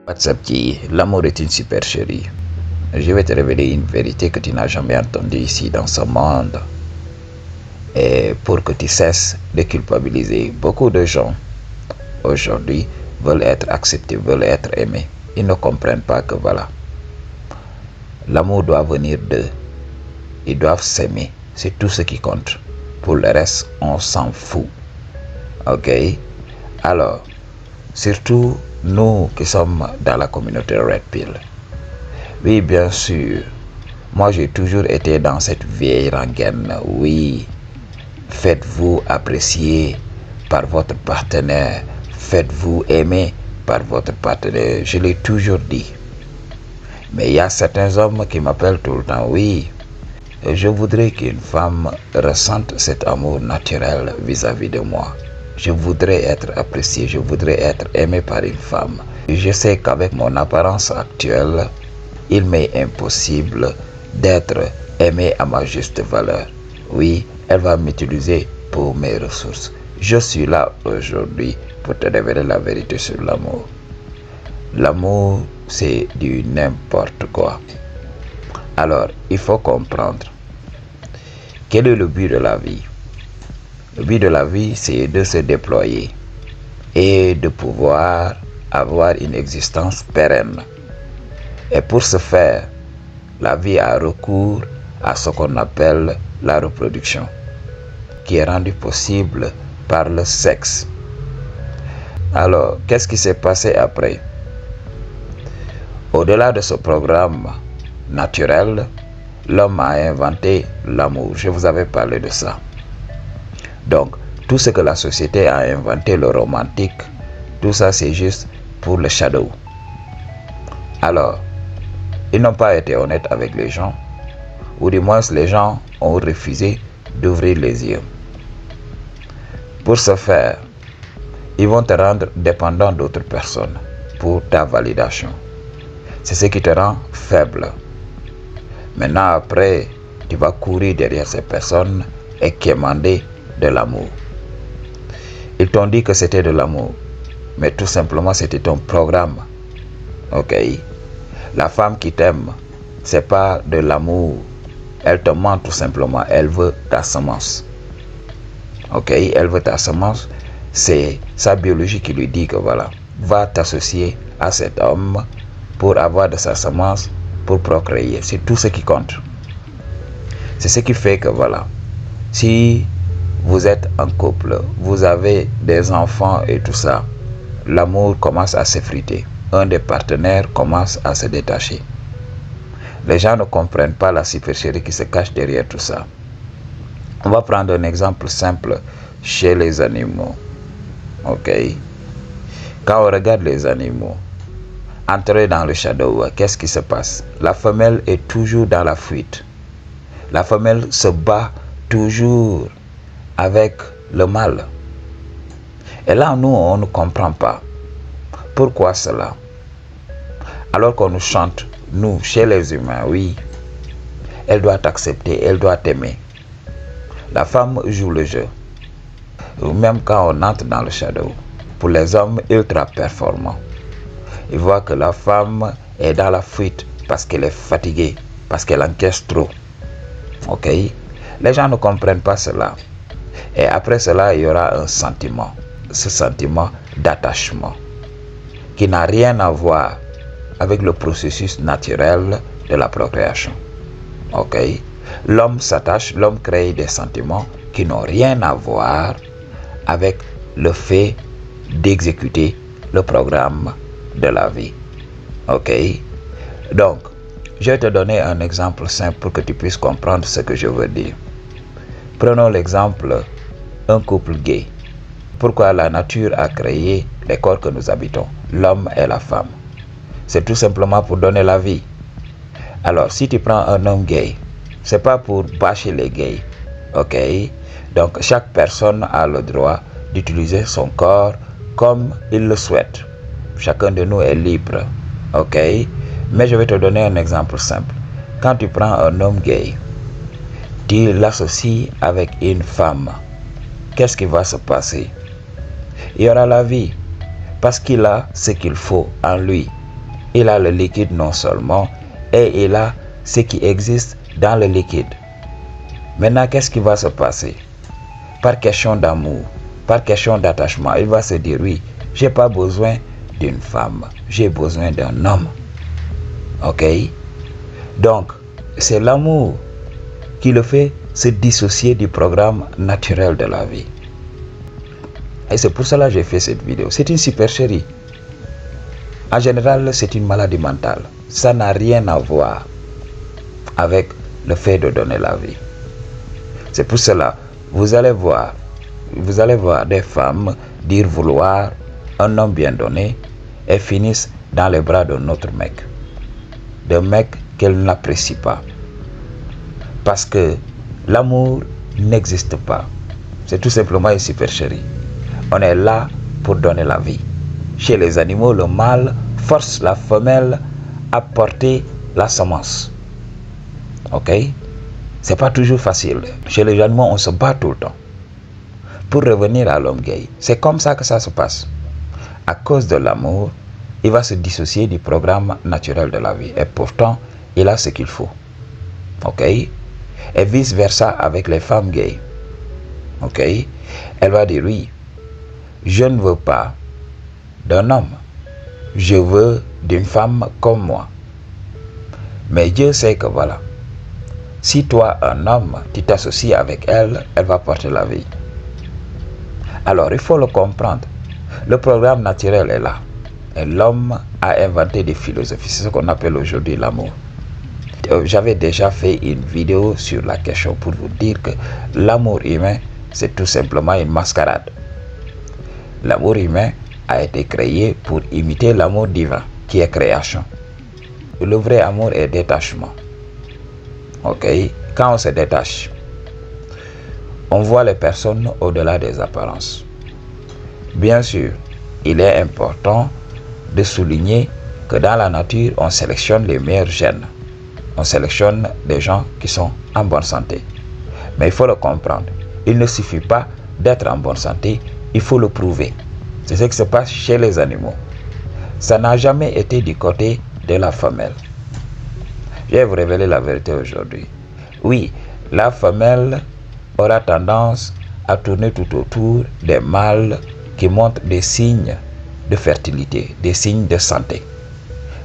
WhatsApp qui l'amour est une supercherie. Je vais te révéler une vérité que tu n'as jamais entendue ici dans ce monde. Et pour que tu cesses de culpabiliser, beaucoup de gens aujourd'hui veulent être acceptés, veulent être aimés. Ils ne comprennent pas que voilà, l'amour doit venir d'eux. Ils doivent s'aimer. C'est tout ce qui compte. Pour le reste, on s'en fout. Ok? Alors, surtout nous qui sommes dans la communauté Red Pill. Oui, bien sûr. Moi, j'ai toujours été dans cette vieille rengaine. Oui, faites-vous apprécier par votre partenaire. Faites-vous aimer par votre partenaire. Je l'ai toujours dit. Mais il y a certains hommes qui m'appellent tout le temps. Oui, je voudrais qu'une femme ressente cet amour naturel vis-à-vis de moi. Je voudrais être apprécié, je voudrais être aimé par une femme. Je sais qu'avec mon apparence actuelle, il m'est impossible d'être aimé à ma juste valeur. Oui, elle va m'utiliser pour mes ressources. Je suis là aujourd'hui pour te révéler la vérité sur l'amour. L'amour, c'est du n'importe quoi. Alors, il faut comprendre. Quel est le but de la vie? Le but de la vie, c'est de se déployer et de pouvoir avoir une existence pérenne. Et pour ce faire, la vie a recours à ce qu'on appelle la reproduction, qui est rendue possible par le sexe. Alors, qu'est-ce qui s'est passé après? Au-delà de ce programme naturel, l'homme a inventé l'amour. Je vous avais parlé de ça. Donc, tout ce que la société a inventé, le romantique, tout ça c'est juste pour le shadow. Alors, ils n'ont pas été honnêtes avec les gens, ou du moins les gens ont refusé d'ouvrir les yeux. Pour ce faire, ils vont te rendre dépendant d'autres personnes pour ta validation. C'est ce qui te rend faible. Maintenant, après, tu vas courir derrière ces personnes et quémander de l'amour. Ils t'ont dit que c'était de l'amour, mais tout simplement c'était un programme. Ok? La femme qui t'aime, c'est pas de l'amour. Elle te ment tout simplement. Elle veut ta semence. Ok? Elle veut ta semence. C'est sa biologie qui lui dit que voilà, va t'associer à cet homme pour avoir de sa semence, pour procréer. C'est tout ce qui compte. C'est ce qui fait que voilà, si vous êtes en couple, vous avez des enfants et tout ça, l'amour commence à s'effriter. Un des partenaires commence à se détacher. Les gens ne comprennent pas la supercherie qui se cache derrière tout ça. On va prendre un exemple simple chez les animaux. Ok? Quand on regarde les animaux, entrer dans le shadow, qu'est-ce qui se passe? La femelle est toujours dans la fuite. La femelle se bat toujours avec le mâle. Et là, nous, on ne comprend pas. Pourquoi cela? Alors qu'on nous chante, nous, chez les humains, oui, elle doit t'accepter, elle doit t'aimer. La femme joue le jeu. Même quand on entre dans le shadow, pour les hommes ultra performants, ils voient que la femme est dans la fuite parce qu'elle est fatiguée, parce qu'elle encaisse trop. Ok? Les gens ne comprennent pas cela. Et après cela, il y aura un sentiment. Ce sentiment d'attachement qui n'a rien à voir avec le processus naturel de la procréation. Ok? L'homme s'attache, l'homme crée des sentiments qui n'ont rien à voir avec le fait d'exécuter le programme de la vie. Ok? Donc, je vais te donner un exemple simple pour que tu puisses comprendre ce que je veux dire. Prenons l'exemple d'un couple gay. Pourquoi la nature a créé les corps que nous habitons, l'homme et la femme? C'est tout simplement pour donner la vie. Alors, si tu prends un homme gay, c'est pas pour bâcher les gays. Ok? Donc, chaque personne a le droit d'utiliser son corps comme il le souhaite. Chacun de nous est libre. Ok? Mais je vais te donner un exemple simple. Quand tu prends un homme gay, tu l'associes avec une femme, qu'est-ce qui va se passer? Il y aura la vie, parce qu'il a ce qu'il faut en lui. il a le liquide non seulement, et il a ce qui existe dans le liquide. Maintenant, qu'est-ce qui va se passer? Par question d'amour, par question d'attachement, il va se dire, oui, j'ai pas besoin d'une femme, j'ai besoin d'un homme. Ok? Donc, c'est l'amour qui le fait se dissocier du programme naturel de la vie. Et c'est pour cela que j'ai fait cette vidéo. C'est une supercherie. En général, c'est une maladie mentale. Ça n'a rien à voir avec le fait de donner la vie. C'est pour cela, vous allez voir des femmes dire vouloir un homme bien donné et finissent dans les bras d'un autre mec. D'un mec qu'elles n'apprécient pas. Parce que l'amour n'existe pas. C'est tout simplement une supercherie. On est là pour donner la vie. Chez les animaux, le mâle force la femelle à porter la semence. Ok? C'est pas toujours facile. Chez les animaux, on se bat tout le temps. Pour revenir à l'homme gay, c'est comme ça que ça se passe. À cause de l'amour, il va se dissocier du programme naturel de la vie. Et pourtant, il a ce qu'il faut. Ok? Et vice versa avec les femmes gays. Ok? Elle va dire oui, je ne veux pas d'un homme. Je veux d'une femme comme moi. Mais Dieu sait que voilà, si toi, un homme, tu t'associes avec elle, elle va porter la vie. Alors, il faut le comprendre. Le programme naturel est là. Et l'homme a inventé des philosophies. C'est ce qu'on appelle aujourd'hui l'amour. J'avais déjà fait une vidéo sur la question pour vous dire que l'amour humain, c'est tout simplement une mascarade. L'amour humain a été créé pour imiter l'amour divin, qui est création. Le vrai amour est détachement. Ok? Quand on se détache, on voit les personnes au-delà des apparences. Bien sûr, il est important de souligner que dans la nature, on sélectionne les meilleurs gènes. On sélectionne des gens qui sont en bonne santé. Mais il faut le comprendre. Il ne suffit pas d'être en bonne santé, il faut le prouver. C'est ce qui se passe chez les animaux. Ça n'a jamais été du côté de la femelle. Je vais vous révéler la vérité aujourd'hui. Oui, la femelle aura tendance à tourner tout autour des mâles qui montrent des signes de fertilité, des signes de santé.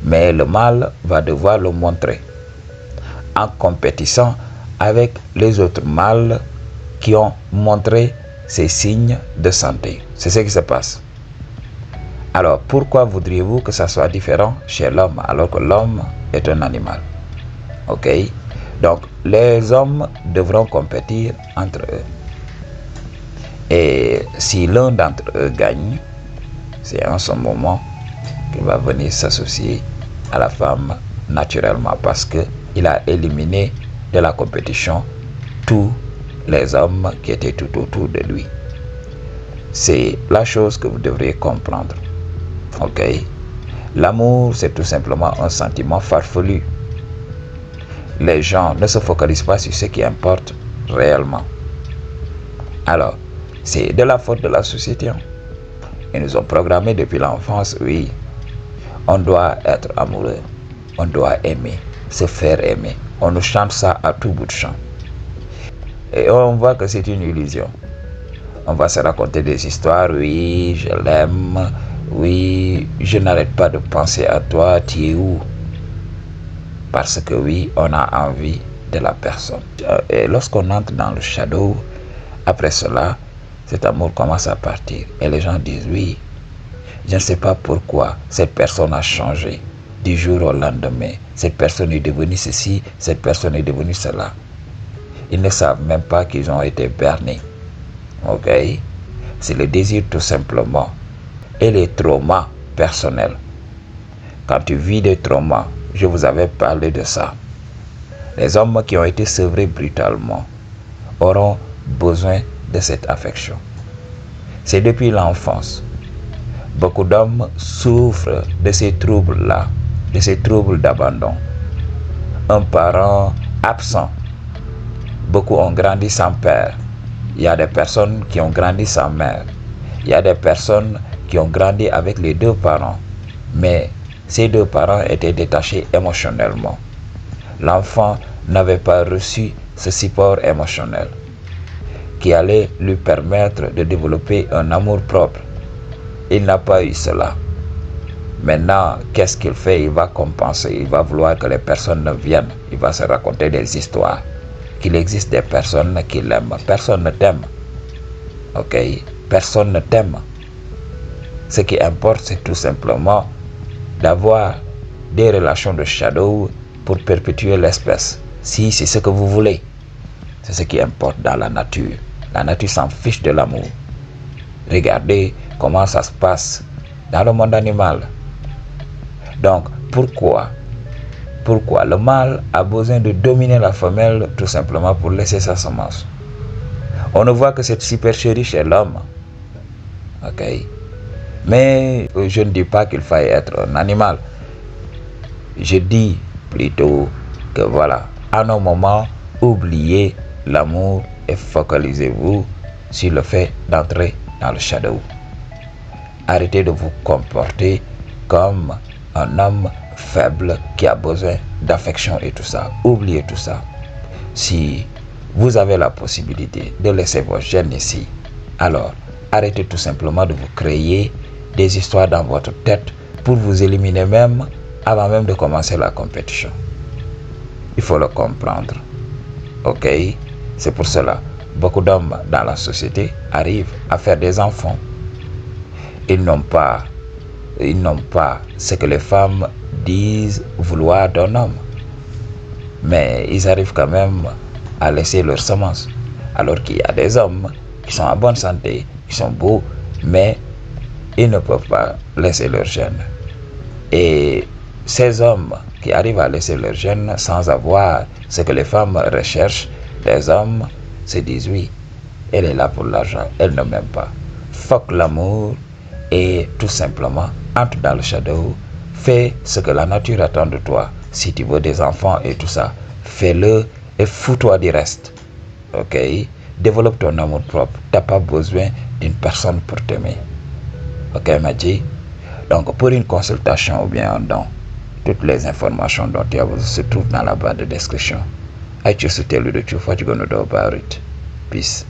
Mais le mâle va devoir le montrer en compétissant avec les autres mâles qui ont montré ces signes de santé. C'est ce qui se passe. Alors, pourquoi voudriez-vous que ça soit différent chez l'homme alors que l'homme est un animal? Ok? Donc, les hommes devront compétir entre eux. Et si l'un d'entre eux gagne, c'est en ce moment qu'il va venir s'associer à la femme naturellement parce qu'il a éliminé de la compétition tous les hommes qui étaient tout autour de lui. C'est la chose que vous devriez comprendre. Ok? L'amour, c'est tout simplement un sentiment farfelu. Les gens ne se focalisent pas sur ce qui importe réellement. Alors, c'est de la faute de la société. Ils nous ont programmé depuis l'enfance, oui. On doit être amoureux. On doit aimer, se faire aimer. On nous chante ça à tout bout de champ. Et on voit que c'est une illusion. On va se raconter des histoires, oui, je l'aime, oui, je n'arrête pas de penser à toi, tu es où? Parce que oui, on a envie de la personne. Et lorsqu'on entre dans le shadow, après cela, cet amour commence à partir. Et les gens disent, oui, je ne sais pas pourquoi cette personne a changé du jour au lendemain. Cette personne est devenue ceci, cette personne est devenue cela. Ils ne savent même pas qu'ils ont été bernés. Ok? C'est le désir tout simplement. Et les traumas personnels. Quand tu vis des traumas, je vous avais parlé de ça. Les hommes qui ont été sevrés brutalement auront besoin de cette affection. C'est depuis l'enfance. Beaucoup d'hommes souffrent de ces troubles-là, de ces troubles d'abandon. Un parent absent. Beaucoup ont grandi sans père. Il y a des personnes qui ont grandi sans mère. Il y a des personnes qui ont grandi avec les deux parents. Mais Ses deux parents étaient détachés émotionnellement. L'enfant n'avait pas reçu ce support émotionnel qui allait lui permettre de développer un amour propre. Il n'a pas eu cela. Maintenant, qu'est-ce qu'il fait? Il va compenser, il va vouloir que les personnes viennent, il va se raconter des histoires, qu'il existe des personnes qui l'aiment. Personne ne t'aime. Ok? Personne ne t'aime. Ce qui importe, c'est tout simplement d'avoir des relations de shadow pour perpétuer l'espèce. Si c'est ce que vous voulez, c'est ce qui importe dans la nature. La nature s'en fiche de l'amour. Regardez comment ça se passe dans le monde animal. Donc, pourquoi le mâle a besoin de dominer la femelle tout simplement pour laisser sa semence? On ne voit que cette supercherie chez l'homme. Ok? Mais je ne dis pas qu'il faille être un animal. Je dis plutôt que voilà, à un moment, oubliez l'amour et focalisez-vous sur le fait d'entrer dans le shadow. Arrêtez de vous comporter comme un homme faible qui a besoin d'affection et tout ça. Oubliez tout ça. Si vous avez la possibilité de laisser vos gènes ici, alors arrêtez tout simplement de vous créer des histoires dans votre tête pour vous éliminer même avant même de commencer la compétition. Il faut le comprendre. Ok? C'est pour cela, beaucoup d'hommes dans la société arrivent à faire des enfants. Ils n'ont pas ce que les femmes disent vouloir d'un homme. Mais ils arrivent quand même à laisser leur semence. Alors qu'il y a des hommes qui sont en bonne santé, qui sont beaux, mais ils ne peuvent pas laisser leur gène. Et ces hommes qui arrivent à laisser leur gène sans avoir ce que les femmes recherchent, les hommes se disent oui, elle est là pour l'argent, elle ne m'aime pas. Fuck l'amour et tout simplement entre dans le shadow, fais ce que la nature attend de toi. Si tu veux des enfants et tout ça, fais-le et fous-toi du reste. Ok? Développe ton amour propre. Tu n'as pas besoin d'une personne pour t'aimer. Ok, Madji? Donc, pour une consultation ou bien un don, toutes les informations dont tu as besoin se trouvent dans la barre de description. I choose to tell you the truth. What you gonna do about it? Peace.